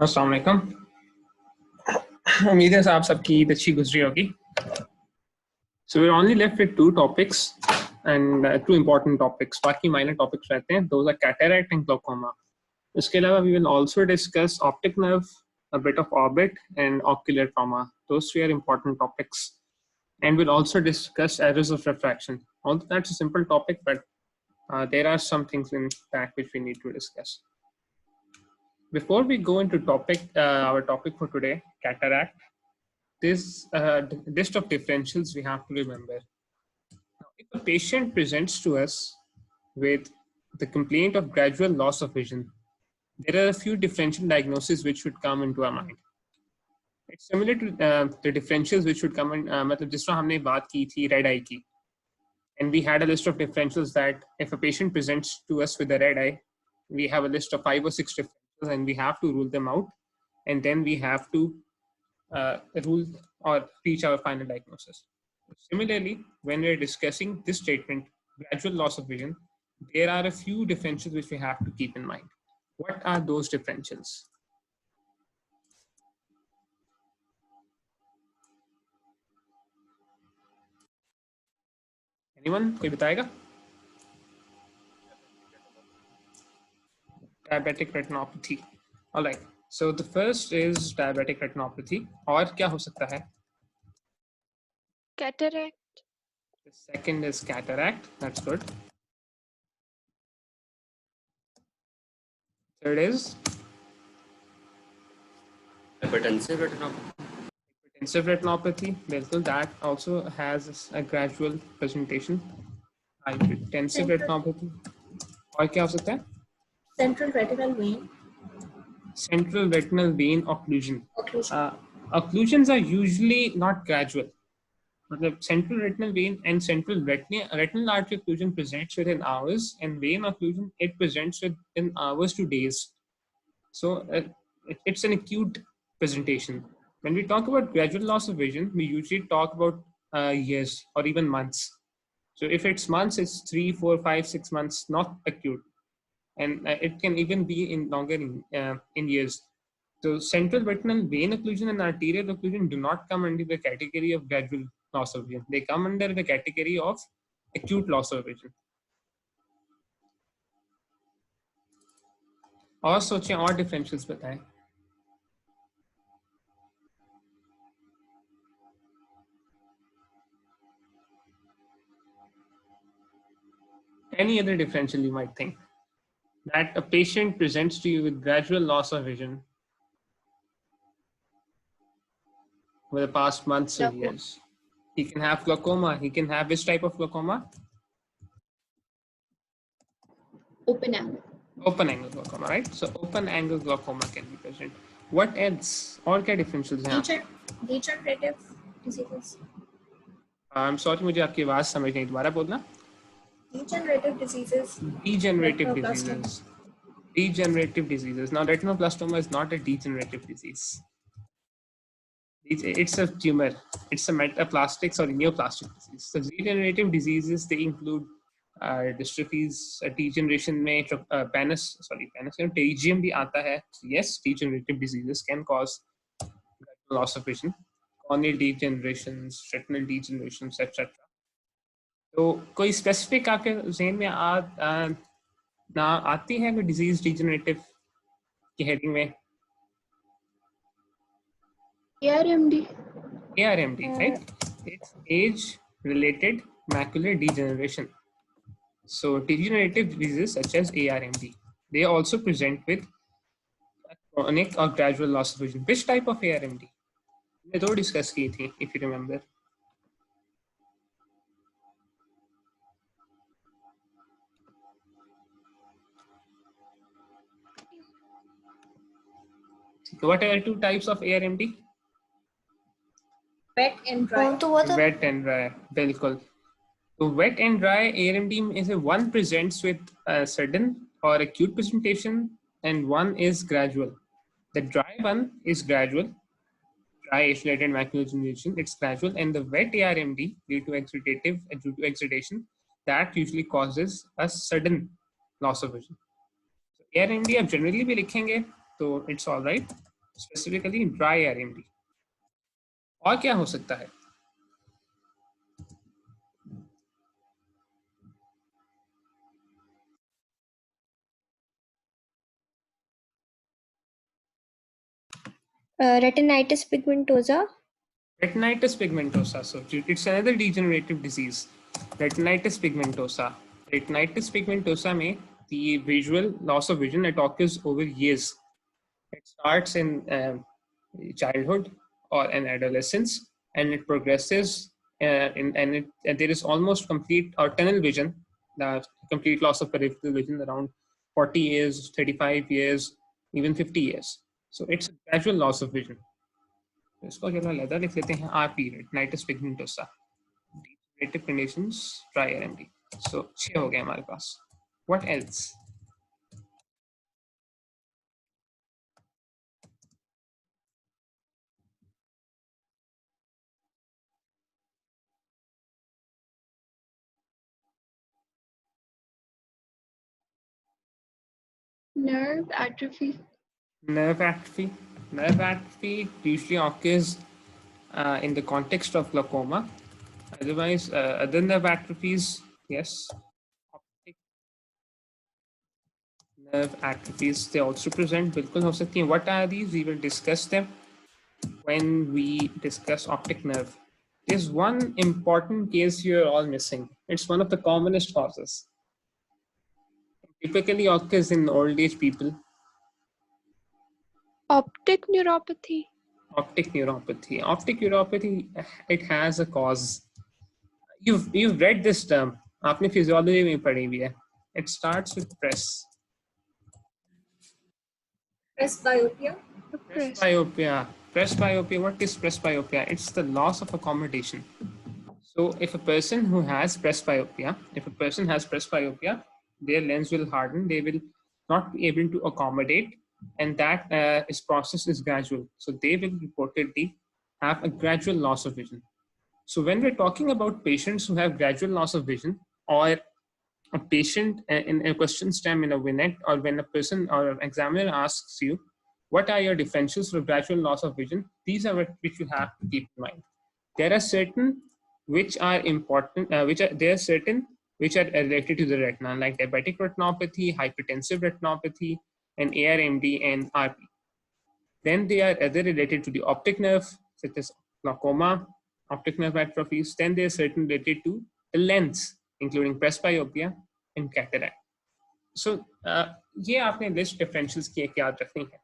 अस्सलाम वालेकुम। उम्मीद है आप सबकी ईद अच्छी गुजरी होगी। So we're only left with two topics and two important topics. बाकी minor topics रहते हैं. Those are cataract and glaucoma. इसके अलावा we will also discuss optic nerve, a bit of orbit, and ocular trauma. Those three are important topics. And we'll also discuss errors of refraction. Although that's a simple topic, but there are some things in that which we need to discuss. Before we go into our topic for today, cataract, this list of differentials we have to remember. Now, if a patient presents to us with the complaint of gradual loss of vision, there are a few differential diagnoses which should come into our mind. It's similar to the differentials which should come in, मतलब जिस तरह हमने बात की थी red eye की, and we had a list of differentials that if a patient presents to us with a red eye, we have a list of 5 or 6 differentials and we have to rule them out, and then we have to rule or reach our final diagnosis. Similarly, when we're discussing this statement, gradual loss of vision, there are a few differentials which we have to keep in mind. What are those differentials? Anyone? कोई बताएगा? Diabetic retinopathy. All right. So the first is diabetic retinopathy. और क्या हो सकता है? Cataract. The second is cataract. That's good. Third is hypertensive retinopathy. Hypertensive retinopathy. बिल्कुल, that also has a gradual presentation. Hypertensive retinopathy. और क्या हो सकता है? Central retinal vein. Central retinal vein occlusion. Occlusions are usually not gradual. The central retinal vein and central retinal artery occlusion presents within hours, and vein occlusion, it presents within hours to days. So it's an acute presentation. When we talk about gradual loss of vision, we usually talk about years or even months. So if it's months, it's 3, 4, 5, 6 months, not acute. And it can even be in longer in years. So central retinal vein occlusion and arterial occlusion do not come under the category of gradual loss of vision. They come under the category of acute loss of vision. और सोचें और differentials बताएं. Any other differential you might think that a patient presents to you with gradual loss of vision over the past months or years. He can have glaucoma. He can have which type of glaucoma? Open angle. Open angle glaucoma, right? So open angle glaucoma can be present. What else? और क्या differentials हैं? Degenerative diseases. I'm sorry, मुझे आपकी आवाज समझ नहीं. दोबारा बोलना. Degenerative diseases. Degenerative diseases. Degenerative diseases. Now, retinoblastoma is not a degenerative disease. It's a tumor. It's a metaplastics or neoplastic disease. So degenerative diseases, they include dystrophies, degeneration में pterygium भी आता है. Yes, degenerative diseases can cause loss of vision, corneal degenerations, retinal degenerations, etc. तो कोई specific आपके ज़हन में ना आती है कोई डिजीज डिजेनरेटिव की हेडिंग में? ARMD, right? It's age-related macular degeneration. So degenerative diseases such as ARMD, they also present with chronic or gradual loss of vision. Which type of ARMD? हमने दो डिस्कस की थी, if you remember. What are the two types of ARMD? Wet and dry. Wet and dry, बिल्कुल. So wet and dry ARMD is one presents with a sudden or acute presentation, and one is gradual. The dry one is gradual, dry age-related macular degeneration. It's gradual, and the wet ARMD due to exudation, that usually causes a sudden loss of vision. So ARMD आप generally भी लिखेंगे तो it's all right, specifically dry RMD। और क्या हो सकता है? Retinitis pigmentosa. Retinitis pigmentosa. So it's another degenerative disease. Retinitis pigmentosa. Retinitis pigmentosa में the visual loss of vision it occurs over years. It starts in childhood or in adolescence, and it progresses and there is almost complete or tunnel vision, the complete loss of peripheral vision around 40 years, 35 years, even 50 years. So it's a gradual loss of vision. इसको चलो leather लिख लेते हैं RP, retinitis pigmentosa, degenerative conditions, dry RMD. So 6 हो गए हमारे पास. What else? Nerve atrophy. Nerve atrophy. Nerve atrophy usually occurs in the context of glaucoma. Otherwise, other nerve atrophies, yes, optic nerve atrophies, they also present. बिल्कुल हो सकती हैं. What are these? We will discuss them when we discuss optic nerve. There's one important case you're all missing. It's one of the commonest causes. Typically occurs in old age people. Optic neuropathy. Optic neuropathy. Optic neuropathy, it has a cause. You've read this term. आपने physiology में पढ़ी हुई है. It starts with press. Presbyopia. Presbyopia. Presbyopia. What is presbyopia? It's the loss of accommodation. So if a person who has presbyopia, their lens will harden. They will not be able to accommodate, and that process is gradual. So they will reportedly have a gradual loss of vision. So when we're talking about patients who have gradual loss of vision, or a patient in a question stem in a vignette, or when a person or an examiner asks you, what are your differentials for gradual loss of vision? These are which you have to keep in mind. There are certain which are important, there are certain which are related to the retina, like diabetic retinopathy, hypertensive retinopathy, and ARMD and RP. Then they are other related to the optic nerve, such as glaucoma, optic nerve atrophies. Then they are certain related to the lens, including presbyopia and cataract. So, ये आपने list differentials की याद रखनी है.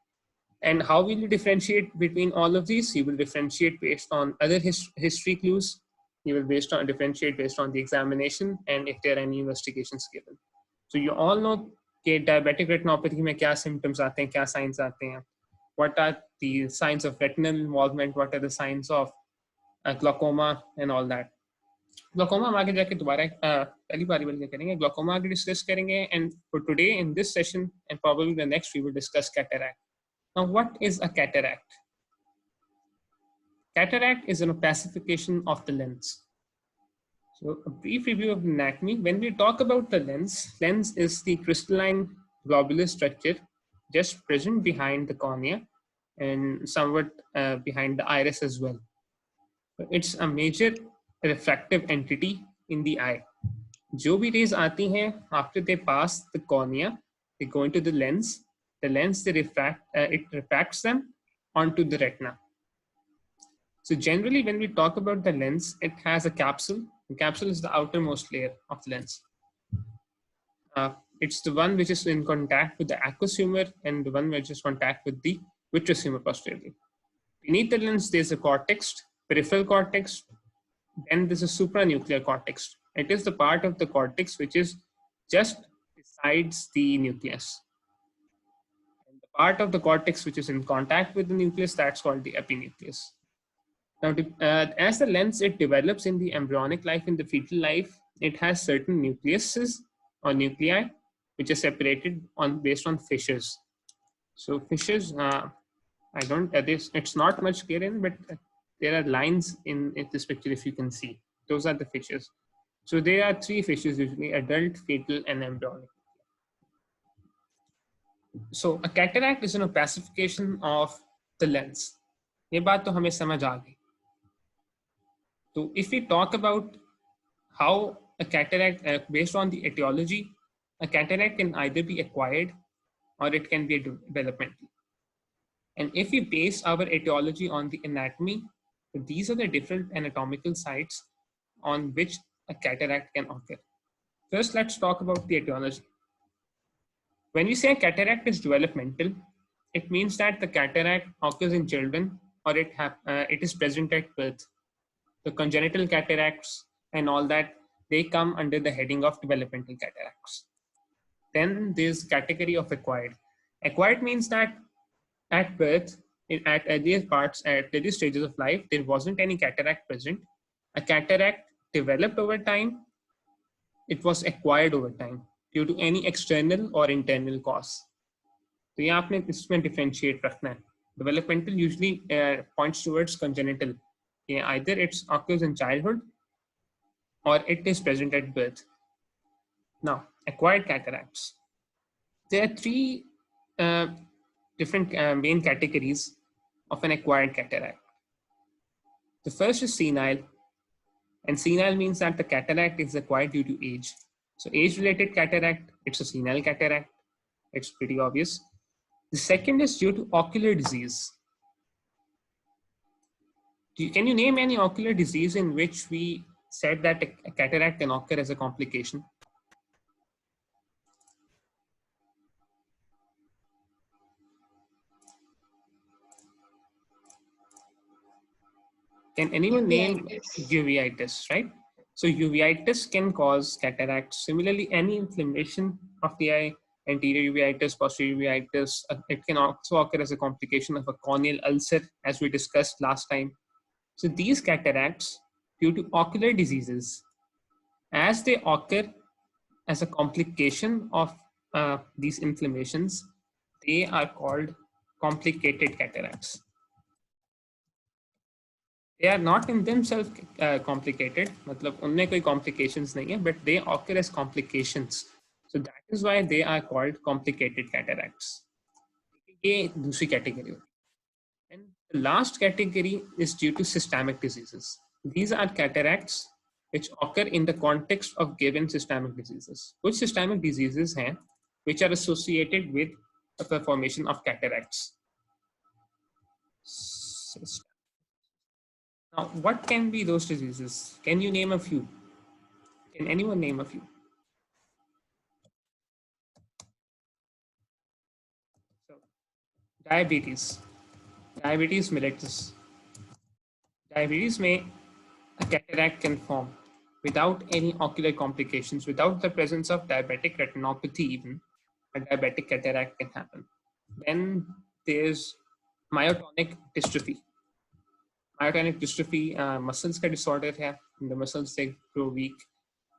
And how will you differentiate between all of these? You will differentiate based on other history clues. You will differentiate based on the examination and if there are any investigations given. So you all know कि diabetic retinopathy में क्या symptoms आते हैं, क्या signs आते हैं. What are the signs of retinal involvement? What are the signs of glaucoma and all that? Glaucoma हम आगे जाके दोबारा पहली बारी वाली करेंगे. Glaucoma आगे discuss करेंगे. And for today in this session and probably the next we will discuss cataract. Now, what is a cataract? Cataract is an opacification of the lens. So a brief review of anatomy. When we talk about the lens is the crystalline globular structure just present behind the cornea and somewhat behind the iris as well. It's a major refractive entity in the eye. जो भी rays आती हैं, after they pass the cornea, they go into the lens. The lens, they it refracts them onto the retina. So generally, when we talk about the lens, it has a capsule. The capsule is the outermost layer of the lens. It's the one which is in contact with the aqueous humor and the one which is in contact with the vitreous humor posteriorly. Beneath the lens, there's a cortex, peripheral cortex. Then there's a supranuclear cortex. It is the part of the cortex which is just besides the nucleus. And the part of the cortex which is in contact with the nucleus, that's called the epinucleus. Now, as the lens, it develops in the embryonic life, in the fetal life, it has certain nucleuses or nuclei which are separated based on fissures. So fissures, it's not much clear in, but there are lines in this picture if you can see. Those are the fissures. So there are three fissures usually: adult, fetal, and embryonic. So a cataract is an opacification of the lens. ये बात तो हमें समझ आ गई. So if we talk about how a cataract, based on the etiology, a cataract can either be acquired or it can be developmental. And if we base our etiology on the anatomy, these are the different anatomical sites on which a cataract can occur. First, let's talk about the etiology. When we say a cataract is developmental, it means that the cataract occurs in children or it is present at birth. The congenital cataracts and all that, they come under the heading of developmental cataracts. Then there's category of acquired. Acquired means that at birth, at earlier stages of life, there wasn't any cataract present. A cataract developed over time. It was acquired over time due to any external or internal cause. तो ये आपने इसमें differentiate रखना है. Developmental usually points towards congenital. Either it occurs in childhood or it is present at birth. Now, acquired cataracts. There are three different main categories of an acquired cataract. The first is senile, and senile means that the cataract is acquired due to age. So age-related cataract, it's a senile cataract. It's pretty obvious. The second is due to ocular disease. Can you name any ocular disease in which we said that a cataract can occur as a complication? Can anyone name uveitis, right? So uveitis can cause cataracts. Similarly, any inflammation of the eye, anterior uveitis, posterior uveitis, it can also occur as a complication of a corneal ulcer, as we discussed last time. So these cataracts, due to ocular diseases, as they occur as a complication of these inflammations, they are called complicated cataracts. They are not in themselves complicated, मतलब उनमें कोई complications नहीं है, but they occur as complications. So that is why they are called complicated cataracts. ये दूसरी category. And the last category is due to systemic diseases. These are cataracts which occur in the context of given systemic diseases. Which systemic diseases हैं which are associated with the formation of cataracts? Now, what can be those diseases? Can you name a few? Can anyone name a few? So, diabetes mellitus. Diabetes may a cataract can form without any ocular complications, without the presence of diabetic retinopathy even, a diabetic cataract can happen. Then there's myotonic dystrophy. Myotonic dystrophy muscles का disorder है. The muscles they grow weak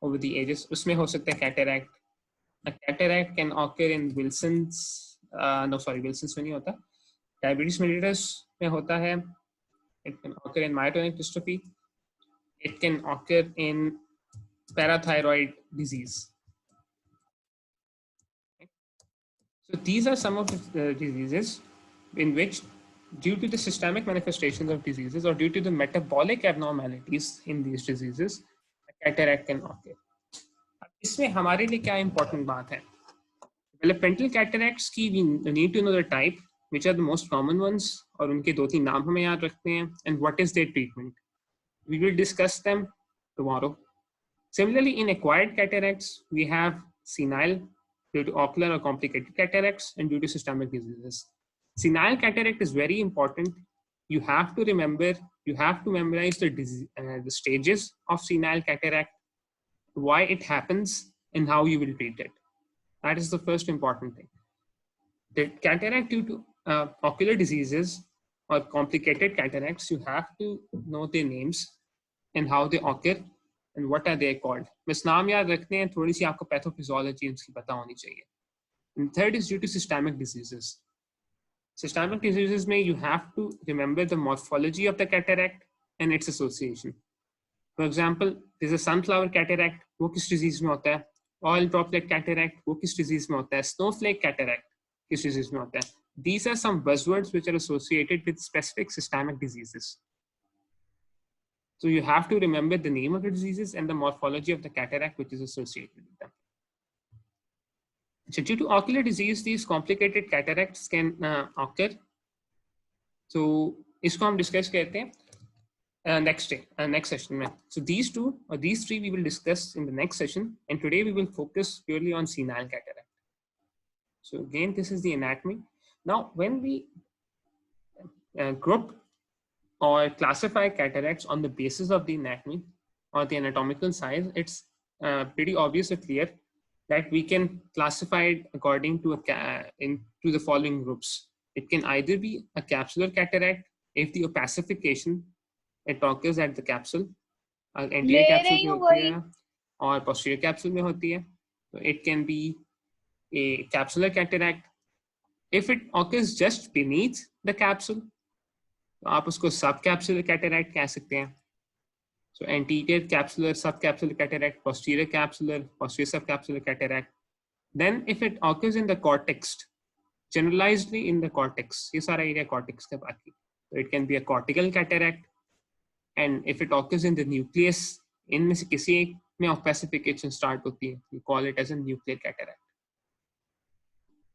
over the ages. उसमें हो सकता है cataract. A cataract can occur in Wilson's. Wilson's में नहीं होता. Diabetes mellitus में होता है. It can occur in myotonic dystrophy. It can occur in parathyroid disease. So these are some of the diseases in which, due to the systemic manifestations of diseases or due to the metabolic abnormalities in these diseases, a cataract can occur. इसमें हमारे लिए क्या important बात है? Developmental cataracts की we need to know the type, which are the most common ones, और उनके 2-3 नाम हमें याद रखते हैं, and what is their treatment. We will discuss them tomorrow. Similarly, in acquired cataracts, we have senile due to ocular or complicated cataracts and due to systemic diseases. Senile cataract is very important. You have to remember, you have to memorize the stages of senile cataract, why it happens, and how you will treat it. That is the first important thing. The cataract due to ocular diseases or complicated cataracts, you have to know their names and how they occur and what are they called. बस नाम याद रखने हैं, थोड़ी सी आपको pathophysiology उसकी पता होनी चाहिए. And third is due to systemic diseases. Systemic diseases में you have to remember the morphology of the cataract and its association. For example, there's a sunflower cataract, वो किस disease में होता है? Oil droplet cataract, वो किस disease में होता है? Snowflake cataract, किस डिजीज में होता है. These are some buzzwords which are associated with specific systemic diseases. So you have to remember the name of the diseases and the morphology of the cataract which is associated with them. So due to ocular disease, these complicated cataracts can occur. So इसको हम discuss करते हैं next session में. So these three we will discuss in the next session, and today we will focus purely on senile cataract. So again, this is the anatomy. Now, when we group or classify cataracts on the basis of the anatomy or the anatomical size, it's pretty obvious or clear that we can classify it according to into the following groups. It can either be a capsular cataract if the opacification it occurs at the capsule, anterior capsule में होती है और posterior capsule में होती है. So it can be a capsular cataract. If it occurs just beneath the capsule, तो आप उसको subcapsular cataract कह सकते हैं. So anterior capsular, subcapsular cataract, posterior capsular, posterior subcapsular cataract. Then if it occurs in the cortex, generalizedly in the cortex, ये सारा area cortex का बाकी. So it can be a cortical cataract. And if it occurs in the nucleus, इनमें से किसी एक में opacification start होती है, we call it as a nuclear cataract.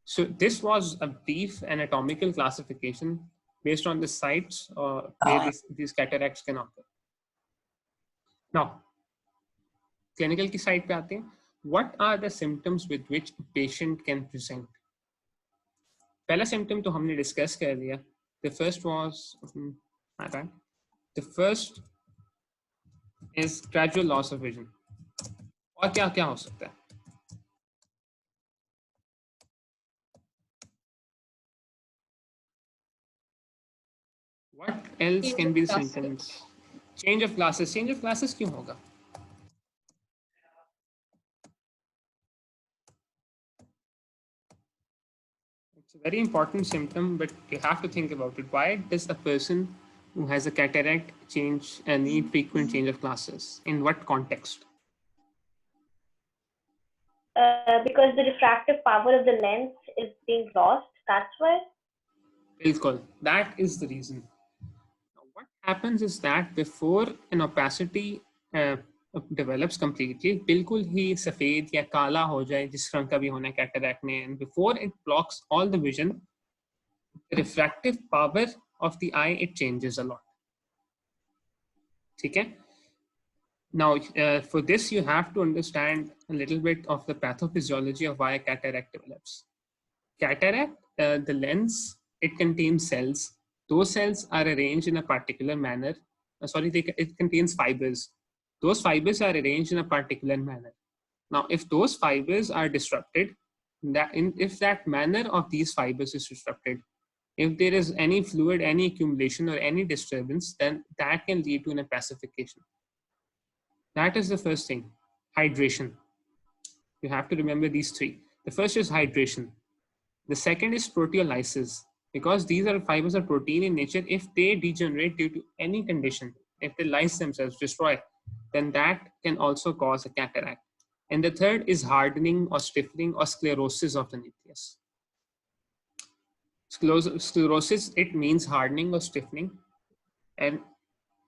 So this was a brief anatomical classification based on the sites where these cataracts can occur. Now, clinical की side पे आते हैं. What are the symptoms with which a patient can present? पहला symptom तो हमने discuss कर लिया. The first was, the first is gradual loss of vision. और क्या क्या हो सकता है? What else can be the symptoms? Change of glasses. Change of glasses क्यों होगा? It's a very important symptom, but you have to think about it. Why does a person who has a cataract need frequent change of glasses? In what context? Because the refractive power of the lens is being lost. That's why. Bilkul. That is the reason. Now, what happens is that before an opacity develops completely, बिल्कुल ही सफेद या काला हो जाए जिस रंग का भी होना है कैटरैक्ट में, and before it blocks all the vision, the refractive power of the eye it changes a lot. ठीक है? Now, for this you have to understand a little bit of the pathophysiology of why a cataract develops. Cataract, the lens, it contains cells. Those cells are arranged in a particular manner. It contains fibers. Those fibers are arranged in a particular manner. Now, if those fibers are disrupted, if that manner of these fibers is disrupted, if there is any fluid, any accumulation or any disturbance, then that can lead to an opacification. That is the first thing, hydration. You have to remember these three. The first is hydration. The second is proteolysis. Because these are fibers are protein in nature, if they degenerate due to any condition, if they lyse themselves, destroy, then that can also cause a cataract. And the third is hardening or stiffening or sclerosis of the nucleus. Sclerosis, it means hardening or stiffening, and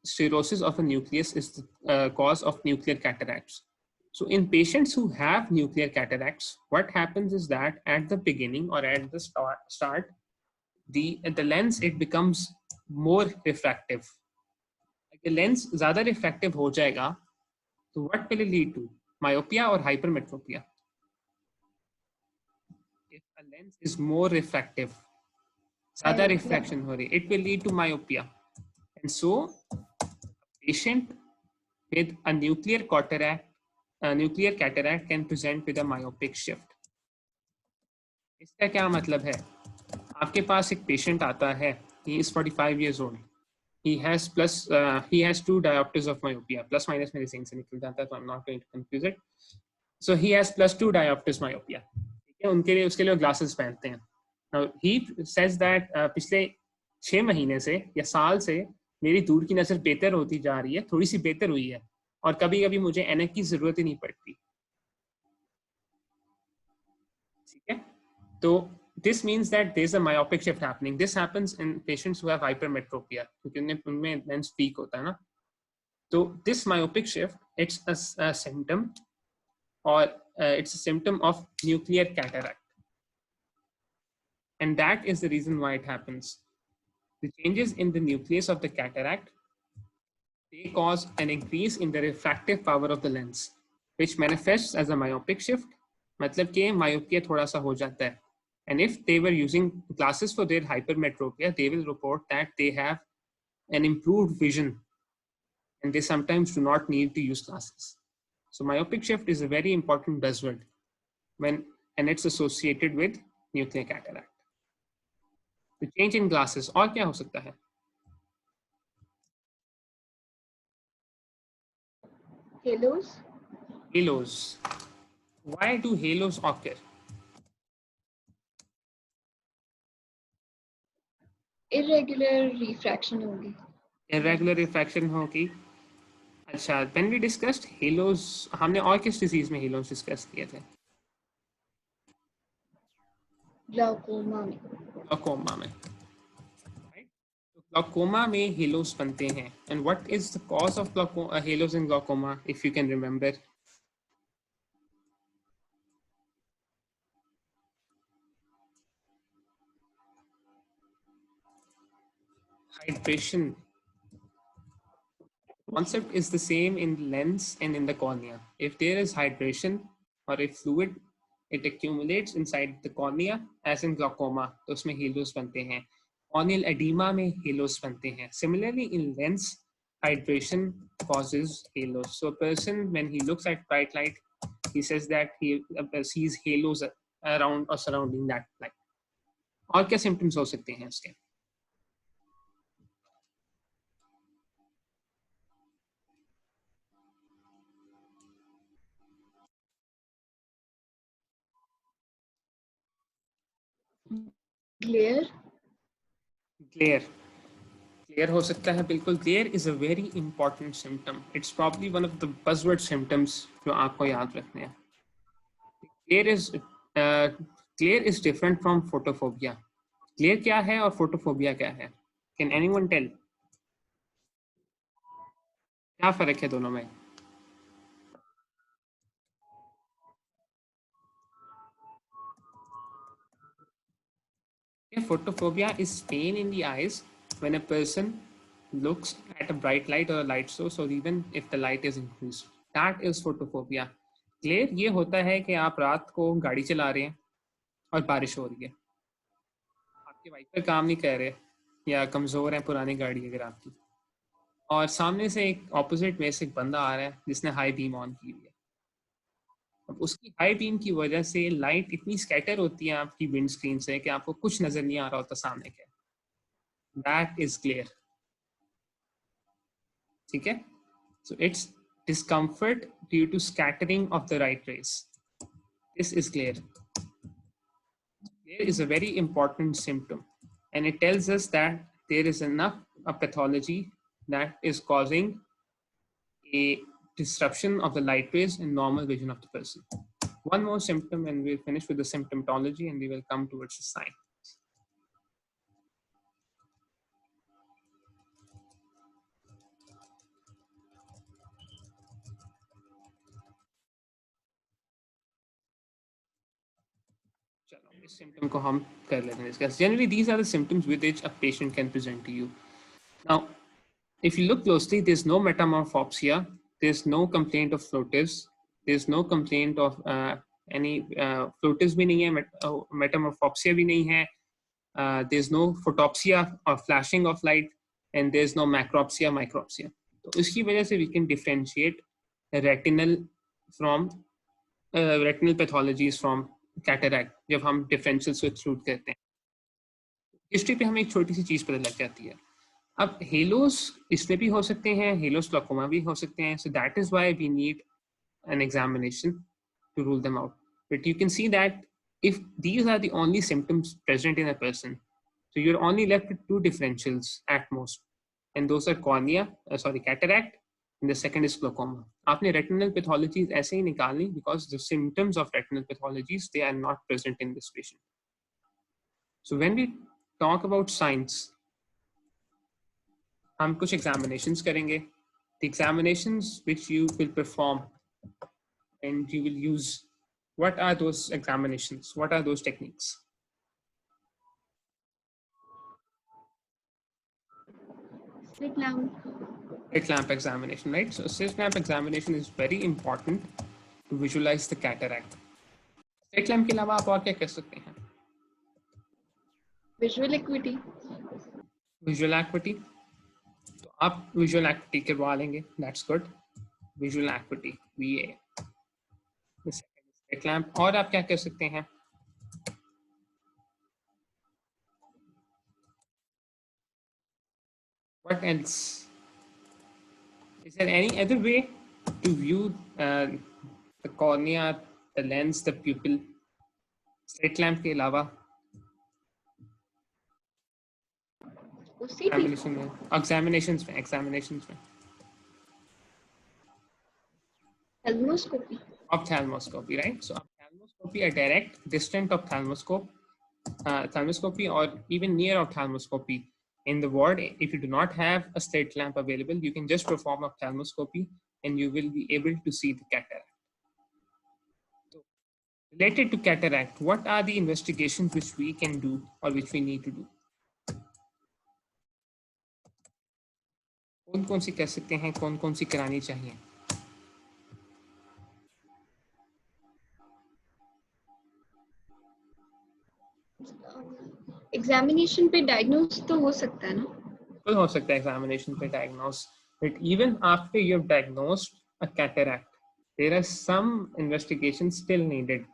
sclerosis of a nucleus is the cause of nuclear cataracts. So in patients who have nuclear cataracts, what happens is that at the beginning or at the start, the lens, it becomes more refractive. The lens ज़्यादा refractive हो जाएगा, so what will it lead to? Myopia or hypermetropia? If a lens is more refractive, ज़्यादा refraction हो रही, it will lead to myopia. And so, a patient with a nuclear cataract can present with a myopic shift. इसका क्या मतलब है? आपके पास एक patient आता है, he is 45 years old. He has 2 diopters of myopia. Plus minus मेरे सिंग से निकल जाता है, तो I'm not going to confuse it. So he has +2 diopters myopia. ठीक है, उनके लिए उसके लिए glasses पहनते हैं. Now he says that पिछले 6 महीने से या साल से मेरी दूर की नजर बेहतर होती जा रही है, थोड़ी सी बेहतर हुई है, और कभी-कभी मुझे ऐनक की जरूरत ही नहीं पड़ती. ठीक है, तो this means that there's a myopic shift happening. This happens in patients who have hypermetropia, क्योंकि उनमें lens peak होता है ना. So this myopic shift, it's a symptom, or it's a symptom of nuclear cataract, and that is the reason why it happens. The changes in the nucleus of the cataract, they cause an increase in the refractive power of the lens, which manifests as a myopic shift. मतलब कि myopia थोड़ा सा हो जाता है. And if they were using glasses for their hypermetropia, they will report that they have an improved vision, and they sometimes do not need to use glasses. So myopic shift is a very important buzzword and it's associated with nuclear cataract. The change in glasses, और क्या हो सकता है? Halos. Halos. Why do halos occur? Irregular refraction होगी. Irregular refraction होगी. अच्छा, when we discussed halos, हमने और किस डिजीज में halos डिस्कस किए थे? Glaucoma में. Glaucoma में. Right? So glaucoma में halos बनते हैं. And what is the cause of halos in glaucoma, if you can remember? Hydration. Concept is the same in lens and in the cornea. If there is hydration or if fluid, it accumulates inside the cornea, as in glaucoma, तो उसमें halos बनते हैं. Corneal edema में halos बनते हैं. Similarly, in lens, hydration causes halos. So a person, when he looks at bright light, he says that he sees halos around or surrounding that light. और क्या symptoms हो सकते हैं इसके? Glare. Glare हो सकता है बिल्कुल. Glare is a very important symptom. It's probably one of the buzzword symptoms जो आपको याद रखने हैं. Glare is different from photophobia. Glare क्या है और photophobia क्या है? Can anyone tell? क्या फर्क है दोनों में? Photophobia is pain in the eyes when a person looks at a bright light or a light source, or even if the light is increased. That is photophobia. Glare ये होता है कि आप रात को गाड़ी चला रहे हैं और बारिश हो रही है, आपके वाइपर काम नहीं कर रहे या कमजोर है पुरानी गाड़ी अगर आपकी, और सामने से एक ऑपोजिट में से एक बंदा आ रहा है जिसने हाई बीम ऑन की हुई है. अब उसकी हाई बीम की वजह से लाइट इतनी स्कैटर होती है आपकी विंड स्क्रीन से कि आपको कुछ नजर नहीं आ रहा होता सामने के. That is glare. ठीक है? So it's discomfort due to scattering of the light rays. This is glare. Glare is a very important symptom, and it tells us that there is enough of pathology that is causing a disruption of the light rays in normal vision of the person. One more symptom and we'll finish with the symptomatology and we will come towards the sign. Symptom को हम कर लेते हैं discuss. Generally, these are the symptoms with which a patient can present to you. Now, if you look closely, there's no metamorphopsia, there's no complaint of floatives, there's no complaint of any floatives भी नहीं है, metamorphopsia भी नहीं है, there's no photopsia or flashing of light, and there's no macropsia, micropsia. तो इसकी वजह से we can differentiate retinal from retinal pathologies from cataract जब हम डिफरेंशियल से एक्सक्लूड करते हैं. हिस्ट्री पे हमें एक छोटी सी चीज पता लग जाती है. अब हेलोस इसमें भी हो सकते हैं, हेलोस ग्लाकोमा भी हो सकते हैं. So that is why we need an examination to rule them out. But you can see that if these are the only symptoms present in a person, so you're only left with two differentials at most, and those are cataract, and the second is glaucoma. आपने retinal pathologies ऐसे ही निकालनी because the symptoms of retinal pathologies they are not present in this patient. So when we talk about science, हम कुछ examinations करेंगे. The examinations which you will perform and you will use, what are those examinations? What are those techniques? Slit lamp. Slit lamp examination, right? So slit lamp examination is very important to visualize the cataract. Slit lamp के अलावा आप और क्या कर सकते हैं? Visual acuity. Visual acuity. तो आप visual acuity करवा लेंगे. That's good. Visual acuity, VA. The second is slit lamp. और आप क्या कर सकते हैं? What else? Is there any other way to view the cornea, the lens, the pupil? Slit lamp के अलावा OCT. examinations में Ophthalmoscopy. ophthalmoscopy, right? So ophthalmoscopy, a direct distant ophthalmoscopy or even near ophthalmoscopy in the ward. If you do not have a slit lamp available, you can just perform ophthalmoscopy and you will be able to see the cataract. So, related to cataract, what are the investigations which we can do or which we need to do? कौन सी कर सकते हैं, कौन सी करानी चाहिए? Examination पे diagnose तो हो सकता है ना? बिल्कुल हो सकता है examination पे diagnose, but even after you've diagnosed a cataract, there are some investigations still needed.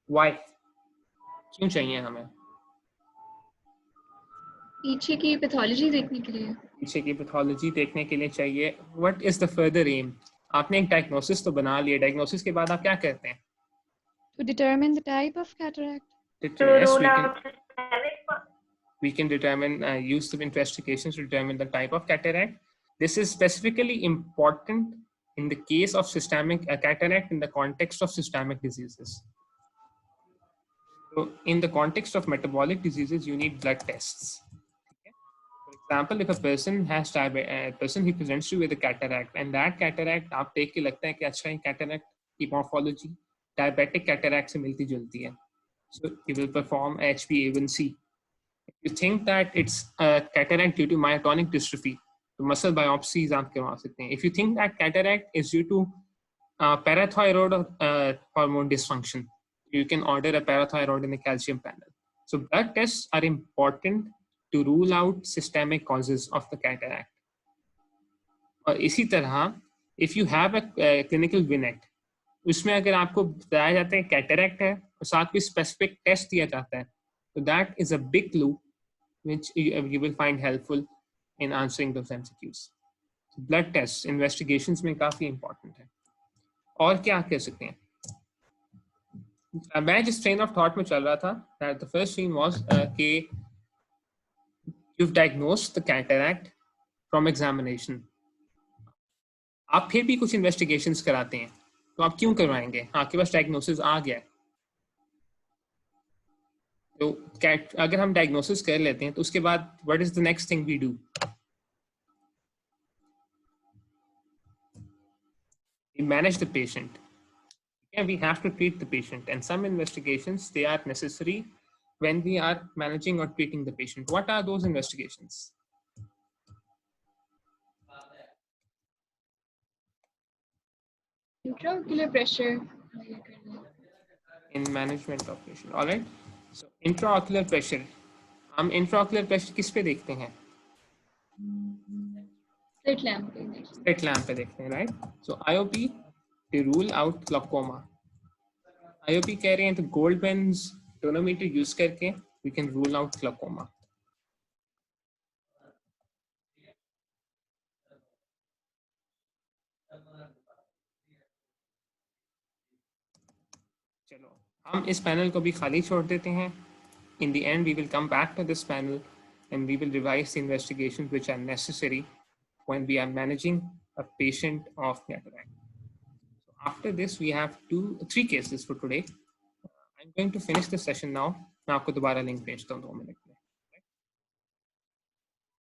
Why? क्यों चाहिए हमें? पीछे की pathology देखने के लिए. पीछे की पैथोलॉजी देखने के लिए चाहिए. What is the further aim? आपने एक डायग्नोसिस तो बना लिया. डायग्नोसिस के बाद आप क्या करते हैं? To determine the type of cataract. Yes, we can determine use of investigations to determine the type of cataract. This is specifically important in the case of systemic cataract in the context of systemic diseases. So in the context of metabolic diseases, you need blood tests. Okay? For example, if a person has person who presents you with a cataract, and that cataract आप देख के लगता है कि अच्छा ये cataract की morphology diabetic cataract से मिलती जुलती है. So you will perform HbA1c. If you think that it's a cataract due to myotonic dystrophy, तो muscle biopsies आप करवा सकते हैं. If you think that cataract is due to parathyroid hormone dysfunction, you can order a parathyroid in a calcium panel. So blood tests are important to rule out systemic causes of the cataract. और इसी तरह, if you have a clinical vignette, उसमें अगर आपको बताया जाता है cataract है और साथ में specific test दिया जाता है, so that is a big clue which you will find helpful in answering those MCQs. So blood tests, investigations में काफी important है. और क्या कह सकते हैं? मैं जिस train of thought में चल रहा था, that the first thing was कि you've diagnosed the cataract from examination. आप फिर भी कुछ investigations कराते हैं, तो आप क्यों करवाएंगे? आपके पास diagnosis आ गया है. तो अगर हम diagnosis कर लेते हैं, तो उसके बाद what is the next thing we do? We manage the patient. Yeah, we have to treat the patient, and some investigations, they are necessary when we are managing or treating the patient. What are those investigations? Intraocular pressure. In management of patient. All right. So intraocular pressure. हम intraocular pressure किस पे देखते हैं? Slit lamp पे. Slit lamp पे देखते हैं, right? So IOP to rule out glaucoma. IOP कह रहे हैं तो Goldman's tonometer use करके we can rule out glaucoma. चलो हम इस पैनल को भी खाली छोड़ देते हैं. In the end, we will come back to this panel and we will revise the investigations which are necessary when we are managing a patient of cataract. So after this, we have three cases for today. I'm going to finish the session now. मैं आपको दोबारा link भेजता हूँ 2 minute में।